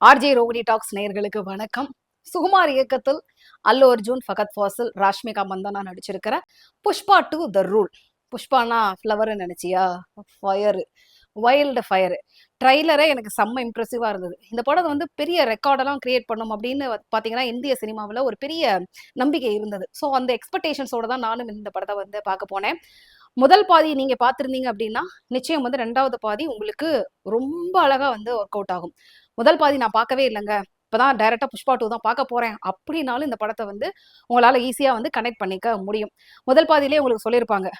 RJ Rohini tax நேயர்களுக்கு வணக்கம். சுகுமார் இயக்கத்தில் அல்லு அர்ஜுன், ஃபகத் ஃபாசில், ராஷ்மிகா மந்தனா நடிச்சிருக்கிற புஷ்பா 2 த ரூல். புஷ்பானா ஃப்ளவர் நினைச்சியா? Fire, wild fire. ட்ரைலரே எனக்கு செம்ம இம்ப்ரெசிவா இருந்தது. இந்த படம் வந்து பெரிய ரெக்கார்டெல்லாம் கிரியேட் பண்ணும் அப்படின்னு பார்த்தீங்கன்னா இந்திய சினிமாவில் ஒரு பெரிய நம்பிக்கை இருந்தது. ஸோ அந்த எக்ஸ்பெக்டேஷன்ஸோட தான் நானும் இந்த படத்தை வந்து பார்க்க போனேன். முதல் பாதி நீங்க பார்த்துருந்தீங்க அப்படின்னா நிச்சயம் வந்து ரெண்டாவது பாதி உங்களுக்கு ரொம்ப அழகா வந்து ஒர்க் அவுட் ஆகும். முதல் பாதி நான் பார்க்கவே இல்லைங்க, இப்பதான் டைரக்டா புஷ்பா 2 தான் பார்க்க போறேன் அப்படின்னாலும் இந்த படத்தை வந்து உங்களால ஈஸியா வந்து கனெக்ட் பண்ணிக்க முடியும். முதல் பாதியிலேயே உங்களுக்கு சொல்லியிருப்பாங்க,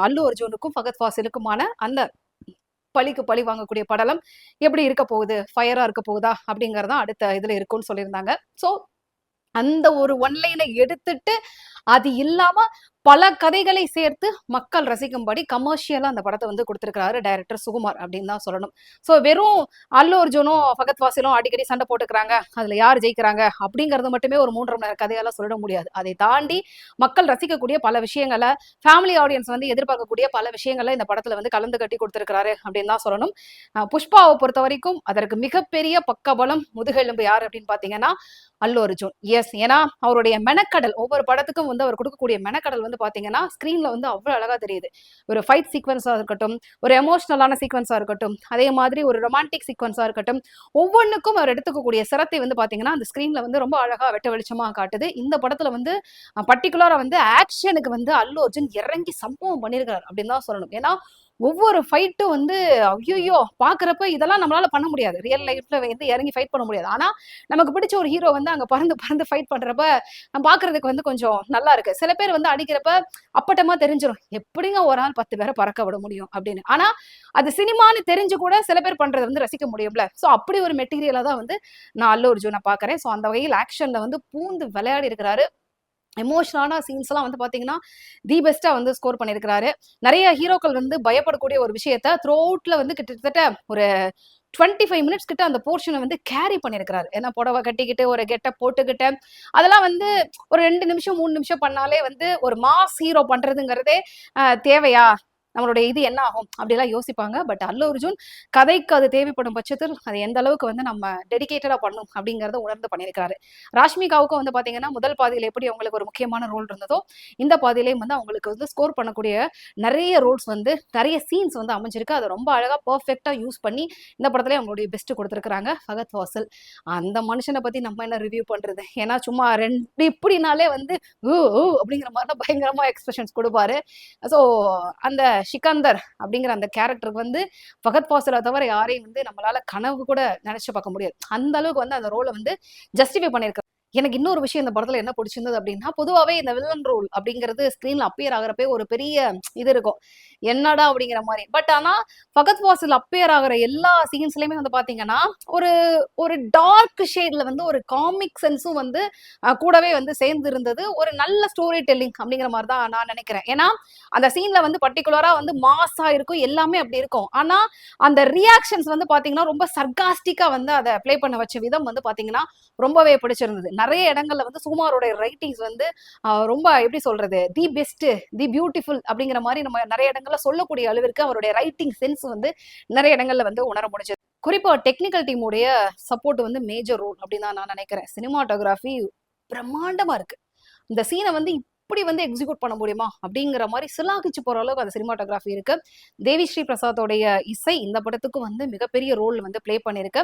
அல்லு அர்ஜுனுக்கும் ஃபகத் ஃபாசிலுக்குமான அந்த பழிக்கு பழி வாங்கக்கூடிய படலம் எப்படி இருக்க போகுது, ஃபயரா இருக்க போகுதா அப்படிங்கறதான் அடுத்த இதுல இருக்கும்னு சொல்லியிருந்தாங்க. ஸோ அந்த ஒரு ஒன்லைனை எடுத்துட்டு அது இல்லாம பல கதைகளை சேர்த்து மக்கள் ரசிக்கும்படி கமர்ஷியலா அந்த படத்தை வந்து கொடுத்திருக்காரு டைரக்டர் சுகுமார் அப்படின்னு தான் சொல்லணும். ஸோ வெறும் அல்லு அர்ஜுனும் ஃபகத் ஃபாசிலும் அடிக்கடி சண்டை போட்டுக்கிறாங்க, அதுல யார் ஜெயிக்கிறாங்க அப்படிங்கறது மட்டுமே ஒரு 3.5 மணி நேர கதையால சொல்லிட முடியாது. அதை தாண்டி மக்கள் ரசிக்கக்கூடிய பல விஷயங்களை, ஃபேமிலி ஆடியன்ஸ் வந்து எதிர்பார்க்கக்கூடிய பல விஷயங்களை இந்த படத்துல வந்து கலந்து கட்டி கொடுத்திருக்கிறாரு அப்படின்னு தான் சொல்லணும். புஷ்பாவை பொறுத்த வரைக்கும் அதற்கு மிகப்பெரிய பக்கபலம் முதுகெலும்பு யார் அப்படின்னு பாத்தீங்கன்னா அல்லு அர்ஜுன். எஸ், ஏன்னா அவருடைய மெனக்கடல், ஒவ்வொரு படத்துக்கும் வந்து அவர் கொடுக்கக்கூடிய மெனக்கடல் வந்து பாத்தீங்கன்னா ஸ்கிரீன்ல வந்து அவ்வளவு அழகா தெரியுது. ஒரு ஃபைட் சீக்வன்ஸா இருக்கட்டும், ஒரு எமோஷனலான சீக்வன்ஸா இருக்கட்டும், அதே மாதிரி ஒரு ரொமான்டிக் சீக்வன்ஸா இருக்கட்டும், ஒவ்வொன்றுக்கும் அவர் எடுத்துக்கக்கூடிய சிரத்தை வந்து பாத்தீங்கன்னா அந்த ஸ்கிரீன்ல வந்து ரொம்ப அழகா வெட்ட வெளிச்சமா காட்டுது. இந்த படத்துல வந்து பர்டிகுலரா வந்து ஆக்ஷனுக்கு வந்து அல்லு அர்ஜுன் இறங்கி சம்பவம் பண்ணியிருக்காரு அப்படின்னு தான் சொல்லணும். ஏன்னா ஒவ்வொரு ஃபைட்டும் வந்து ஐயோ பாக்குறப்ப இதெல்லாம் நம்மளால பண்ண முடியாது, ரியல் லைஃப்ல வந்து இறங்கி ஃபைட் பண்ண முடியாது. ஆனா நமக்கு பிடிச்ச ஒரு ஹீரோ வந்து அங்க பறந்து பறந்து ஃபைட் பண்றப்ப நம்ம பாக்குறதுக்கு வந்து கொஞ்சம் நல்லா இருக்கு. சில பேர் வந்து அடிக்கிறப்ப அப்பட்டமா தெரிஞ்சிடும், எப்படிங்க ஒரு ஆள் 10 பேரை பறக்க விட முடியும் அப்படின்னு. ஆனா அது சினிமான்னு தெரிஞ்சு கூட சில பேர் பண்றதை வந்து ரசிக்க முடியும்ல. சோ அப்படி ஒரு மெட்டீரியலா தான் வந்து நான் அல்லு அர்ஜுனை பாக்குறேன். சோ அந்த வகையில் ஆக்ஷன்ல வந்து பூந்து விளையாடி இருக்கிறாரு. எமோஷனலான சீன்ஸ் எல்லாம் வந்து பாத்தீங்கன்னா தி பெஸ்டா வந்து ஸ்கோர் பண்ணிருக்காரு. நிறைய ஹீரோக்கள் வந்து பயப்படக்கூடிய ஒரு விஷயத்த த்ரூ அவுட்ல வந்து கிட்டத்தட்ட ஒரு 25 மினிட்ஸ் கிட்ட அந்த போர்ஷனை வந்து கேரி பண்ணிருக்காரு. ஏன்னா புடவை கட்டிக்கிட்டு ஒரு கெட்டப் போட்டுக்கிட்டு அதெல்லாம் வந்து ஒரு 2 நிமிஷம் 3 நிமிஷம் பண்ணாலே வந்து ஒரு மாஸ் ஹீரோ பண்றதுங்கிறதே தேவையா, நம்மளுடைய இது என்ன ஆகும் அப்படிலாம் யோசிப்பாங்க. பட் அல்லு அர்ஜுன் கதைக்கு அது தேவைப்படும் பட்சத்தில் அது எந்த அளவுக்கு வந்து நம்ம டெடிகேட்டடா பண்ணும் அப்படிங்கறத உணர்ந்து பண்ணியிருக்காரு. ராஷ்மிகாவுக்கும் வந்து பாத்தீங்கன்னா முதல் பாதியில எப்படி அவங்களுக்கு ஒரு முக்கியமான ரோல் இருந்ததோ இந்த பாதியிலையும் வந்து அவங்களுக்கு வந்து ஸ்கோர் பண்ணக்கூடிய நிறைய ரோல்ஸ் வந்து நிறைய சீன்ஸ் வந்து அமைஞ்சிருக்கு. அதை ரொம்ப அழகா பெர்ஃபெக்டா யூஸ் பண்ணி இந்த படத்துல அவங்களுடைய பெஸ்ட் கொடுத்துருக்காங்க ஃபகத் ஃபாசில். அந்த மனுஷனை பத்தி நம்ம என்ன ரிவ்யூ பண்றது, ஏன்னா சும்மா ரெண்டு இப்படினாலே வந்து அப்படிங்கிற மாதிரி தான் பயங்கரமா எக்ஸ்பிரஷன்ஸ் கொடுப்பாரு. ஸோ அந்த சிக்கந்தர் அப்படிங்கிற அந்த கேரக்டருக்கு வந்து ஃபகத் ஃபாசிலை தவிர யாரையும் வந்து நம்மளால கனவு கூட நினைச்சு பார்க்க முடியாது. அந்த அளவுக்கு வந்து அந்த ரோலை வந்து ஜஸ்டிஃபை பண்ணியிருக்காரு. எனக்கு இன்னொரு விஷயம் இந்த படத்துல என்ன பிடிச்சிருந்தது அப்படின்னா, பொதுவாவே இந்த வில்லன் ரோல் அப்படிங்கிறது ஸ்கிரீன்ல அப்பியர் ஆகிறப்பே ஒரு பெரிய இது இருக்கும், என்னடா அப்படிங்கிற மாதிரி. பட் ஆனா ஃபகத் ஃபாசில் அப்பியர் ஆகிற எல்லா சீன்ஸ்லயுமே வந்து பாத்தீங்கன்னா ஒரு ஒரு டார்க் ஷேட்ல வந்து ஒரு காமிக் சென்ஸும் வந்து கூடவே வந்து சேர்ந்து இருந்தது. ஒரு நல்ல ஸ்டோரி டெல்லிங் அப்படிங்கிற மாதிரி தான் நான் நினைக்கிறேன். ஏன்னா அந்த சீன்ல வந்து பர்டிகுலரா வந்து மாஸா இருக்கும், எல்லாமே அப்படி இருக்கும். ஆனா அந்த ரியாக்ஷன்ஸ் வந்து பாத்தீங்கன்னா ரொம்ப சர்காஸ்டிக்கா வந்து அதை பிளே பண்ண வச்ச விதம் வந்து பாத்தீங்கன்னா ரொம்பவே பிடிச்சிருந்தது. நிறைய இடங்கள்ல வந்து சுகுமாரோட ரைட்டிங்ஸ் வந்து ரொம்ப எப்படி சொல்றது, தி பெஸ்ட், தி பியூட்டிஃபுல் அப்படிங்கிற மாதிரி நம்ம நிறைய இடங்கள்ல சொல்லக்கூடிய அளவிற்கு அவருடைய ரைட்டிங் சென்ஸ் வந்து நிறைய இடங்கள்ல வந்து உணர முடிஞ்சது. குறிப்பா டெக்னிக்கல் டீமுடைய சப்போர்ட் வந்து மேஜர் ரோல் அப்படின்னு தான் நான் நினைக்கிறேன். சினிமாட்டோகிராஃபி பிரம்மாண்டமா இருக்கு. இந்த சீனை வந்து இப்படி வந்து எக்ஸிக்யூட் பண்ண முடியுமா அப்படிங்கிற மாதிரி சிலாகிச்சு போற அளவுக்கு அந்த சினிமாட்டோகிராஃபி இருக்கு. தேவி ஸ்ரீ பிரசாத்தோடைய இசை இந்த படத்துக்கு வந்து மிகப்பெரிய ரோல் வந்து பிளே பண்ணிருக்கு.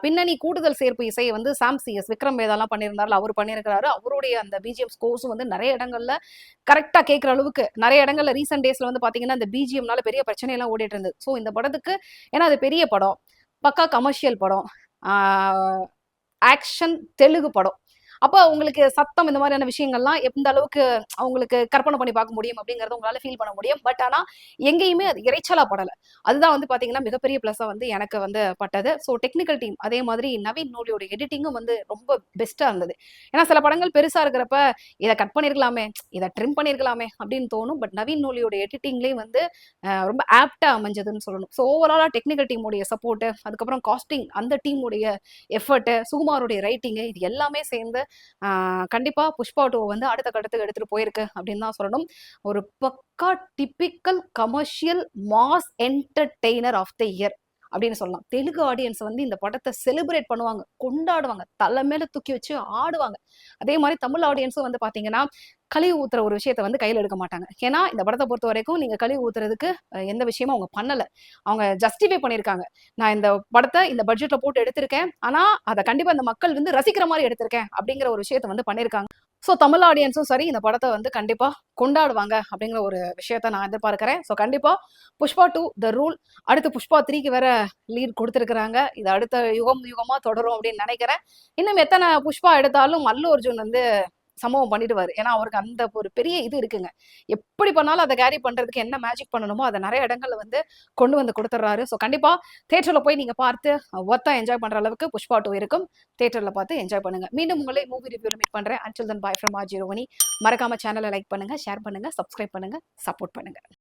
பின்னணி கூடுதல் சேர்ப்பு இசையை வந்து சாம் சிஎஸ் விக்ரம் வேதாலாம் பண்ணியிருந்தாரு, அவர் பண்ணியிருக்கிறாரு. அவருடைய அந்த பிஜிஎம் ஸ்கோர்ஸும் வந்து நிறைய இடங்கள்ல கரெக்டா கேட்கிற அளவுக்கு, நிறைய இடங்கள்ல ரீசெண்ட் டேஸ்ல வந்து பாத்தீங்கன்னா இந்த பிஜிஎம்னால பெரிய பிரச்சனை எல்லாம் ஓடிட்டு இருந்தது. ஸோ இந்த படத்துக்கு, ஏன்னா அது பெரிய படம், பக்கா கமர்ஷியல் படம், ஆக்ஷன் தெலுங்கு படம், அப்போ உங்களுக்கு சத்தம் இந்த மாதிரியான விஷயங்கள்லாம் எந்த அளவுக்கு அவங்களுக்கு கற்பனை பண்ணி பார்க்க முடியும் அப்படிங்கறத உங்களால ஃபீல் பண்ண முடியும். பட் ஆனா எங்கேயுமே அது இறைச்சலா படல. அதுதான் வந்து பாத்தீங்கன்னா மிகப்பெரிய பிளஸா வந்து எனக்கு வந்து பட்டது. ஸோ டெக்னிக்கல் டீம், அதே மாதிரி நவீன் நூலியோட எடிட்டிங்கும் வந்து ரொம்ப பெஸ்டா இருந்தது. ஏன்னா சில படங்கள் பெருசா இருக்கிறப்ப இதை கட் பண்ணிருக்கலாமே, இதை ட்ரிம் பண்ணிருக்கலாமே அப்படின்னு தோணும். பட் நவீன் நூலியோட எடிட்டிங்லேயும் வந்து ரொம்ப ஆப்டா அமைஞ்சதுன்னு சொல்லணும். ஸோ ஓவராலா டெக்னிக்கல் டீமுடைய சப்போர்ட், அதுக்கப்புறம் காஸ்டிங், அந்த டீமுடைய எஃபர்ட், சுகுமாருடைய ரைட்டிங், இது எல்லாமே சேர்ந்து கண்டிப்பா புஷ்பா 2 வந்து அடுத்த கட்டத்துக்கு எடுத்துட்டு போயிருக்கு அப்படின்னு தான் சொல்லணும். ஒரு பக்கா typical commercial mass entertainer of the year அப்படின்னு சொல்லலாம். தெலுங்கு ஆடியன்ஸ் வந்து இந்த படத்தை செலிப்ரேட் பண்ணுவாங்க, கொண்டாடுவாங்க, தலை மேல தூக்கி வச்சு ஆடுவாங்க. அதே மாதிரி தமிழ் ஆடியன்ஸும் வந்து பாத்தீங்கன்னா கழுவி ஊத்துற ஒரு விஷயத்த வந்து கையில எடுக்க மாட்டாங்க. ஏன்னா இந்த படத்தை பொறுத்த வரைக்கும் நீங்க கழுவி ஊத்துறதுக்கு எந்த விஷயமும் அவங்க பண்ணல. அவங்க ஜஸ்டிஃபை பண்ணியிருக்காங்க. நான் இந்த படத்தை இந்த பட்ஜெட்ல போட்டு எடுத்திருக்கேன், ஆனா அதை கண்டிப்பா இந்த மக்கள் வந்து ரசிக்கிற மாதிரி எடுத்திருக்கேன் அப்படிங்கிற ஒரு விஷயத்த வந்து பண்ணியிருக்காங்க. ஸோ தமிழ் ஆடியன்ஸும் சரி இந்த படத்தை வந்து கண்டிப்பா கொண்டாடுவாங்க அப்படிங்கிற ஒரு விஷயத்த நான் எதிர்பார்க்கிறேன். ஸோ கண்டிப்பா புஷ்பா 2 த ரூல், அடுத்து புஷ்பா 3க்கு வேற லீட் கொடுத்துருக்காங்க. இது அடுத்த யுகம் யுகமா தொடரும் அப்படின்னு நினைக்கிறேன். இன்னும் எத்தனை புஷ்பா எடுத்தாலும் அல்லு அர்ஜுன் வந்து சம்பவம் பண்ணிடுவாரு. ஏன்னா அவருக்கு அந்த ஒரு பெரிய இது இருக்குங்க. எப்படி பண்ணாலும் அதை கேரி பண்றதுக்கு என்ன மேஜிக் பண்ணணுமோ அதை நிறைய இடங்கள்ல வந்து கொண்டு வந்து கொடுத்துட்றாரு. ஸோ கண்டிப்பா தியேட்டர்ல போய் நீங்க பார்த்து ஒர்த்தா என்ஜாய் பண்ற அளவுக்கு புஷ்பா 2 இருக்கும். தியேட்டர்ல பார்த்து என்ஜாய் பண்ணுங்க. மீண்டும் உங்களை மூவி ரிவ்யூல மீட் பண்றேன். Until then bye from RG Rohini. மறக்காம சேனலை லைக் பண்ணுங்க, ஷேர் பண்ணுங்க, சப்ஸ்கிரைப் பண்ணுங்க, சப்போர்ட் பண்ணுங்க.